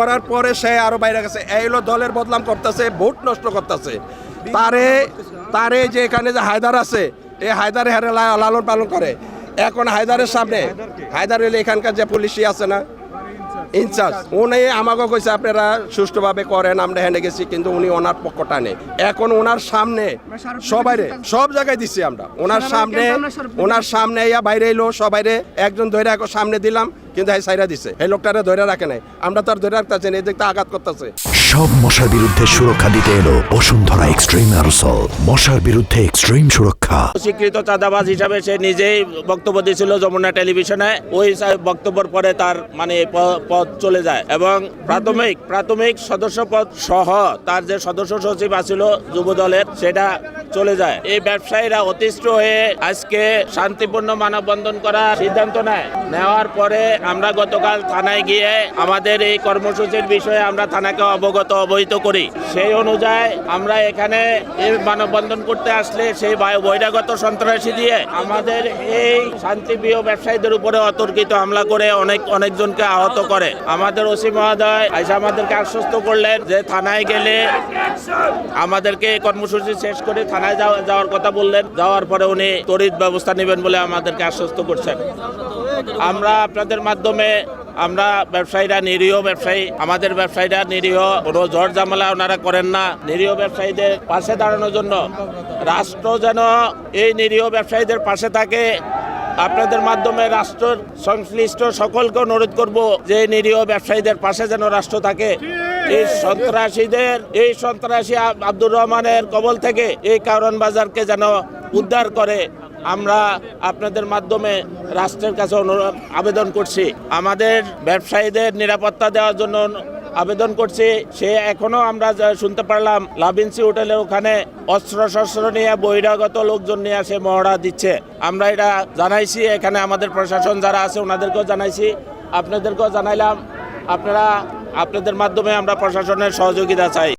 করার পরে সে আরো বাইরে গেছে। এই হলো দলের বদনাম করতেছে, ভোট নষ্ট করতেছে। তারে যে এখানে যে হায়দার আছে, এই হায়দারে হারে লালন পালন করে। এখন হায়দারের সামনে, হায়দার হলে এখানকার যে পুলিশই আছে না, ইনচার্জ, উনি আমাকে কইছে আপনারা সুষ্ঠুভাবে করেন, আমরা হেনে গেছি, কিন্তু উনি ওনার পক্ষটা নেই। এখন ওনার সামনে সবাইরে সব জায়গায় দিচ্ছি আমরা, ওনার সামনে ইয়া বাইরে এলো সবাইরে একজন ধরে সামনে দিলাম, কিন্তু এই সাইরা দিছে, এই লোকটারে ধরে রাখে নাই। আমরা তো আর ধরে রাখতেছি না, এই দেখতে আঘাত করতেছে। সব মশার বিরুদ্ধে সুরক্ষা দিতে এলো বসুন্ধরা এক্সট্রিম অ্যারোসল, মশার বিরুদ্ধে এক্সট্রিম সুরক্ষা। স্বীকৃত চাঁদাবাজ হিসাবে সে নিজেই বক্তব্য দিয়েছিল যমুনা টেলিভিশনে। ওই বক্তব্যের পরে তার মানে পদ চলে যায় এবং প্রাথমিক সদস্য পদ সহ তার যে সদস্য সচিব আছিল যুব দলের, সেটা চলে যায়। এই ব্যবসায়ীরা অতিষ্ঠ হয়ে আজকে শান্তিপূর্ণ মানববন্ধন করার সিদ্ধান্ত নেওয়ার পরে আমরা গতকাল থানায় গিয়ে আমাদের এই কর্মসূচির বিষয়ে আমরা থানাকে অবহিত করি। সেই অনুযায়ী আমরা এখানে এই মানববন্ধন করতে আসলে সেই বহিরাগত সন্ত্রাসী দিয়ে আমাদের এই শান্তিপ্রিয় ব্যবসায়ীদের উপরে অতর্কিত হামলা করে অনেকজনকে আহত করে। আমাদের ওসি মহোদয় আইসা আমাদেরকে আশ্বস্ত করলেন যে থানায় গেলে আমাদেরকে কর্মসূচি শেষ করে থানায় যাওয়ার কথা বললেন। যাওয়ার পরে উনি তড়িৎ ব্যবস্থা নেবেন বলে আমাদেরকে আশ্বস্ত করছেন। আমরা আপনাদের মাধ্যমে, আমরা ব্যবসায়ীরা নিরীহ ব্যবসায়ী, আমাদের ব্যবসায়ীরা নিরীহ, কোনো ঝড় ঝামেলা ওনারা করেন না। নিরীহ ব্যবসায়ীদের পাশে দাঁড়ানোর জন্য রাষ্ট্র যেন এই নিরীহ ব্যবসায়ীদের পাশে থাকে, আপনাদের মাধ্যমে রাষ্ট্র সংশ্লিষ্ট সকলকে অনুরোধ করব যে নিরীহ ব্যবসায়ীদের পাশে যেন রাষ্ট্র থাকে। এই সন্ত্রাসী আব্দুর রহমানের কবল থেকে এই কারণ বাজারকে যেন উদ্ধার করে আমরা আপনাদের মাধ্যমে রাষ্ট্রের কাছে আবেদন করছি। আমাদের ব্যবসায়ীদের নিরাপত্তা দেওয়ার জন্য আবেদন করছি। সে এখনো আমরা শুনতে পারলাম লাভিন্সি হোটেলের ওখানে অস্ত্র নিয়ে বহিরাগত লোকজন নিয়ে সে মহড়া দিচ্ছে। আমরা এটা জানাইছি, এখানে আমাদের প্রশাসন যারা আছে ওনাদেরকেও জানাইছি, আপনাদেরকেও জানাইলাম। আপনাদের মাধ্যমে আমরা প্রশাসনের সহযোগিতা চাই।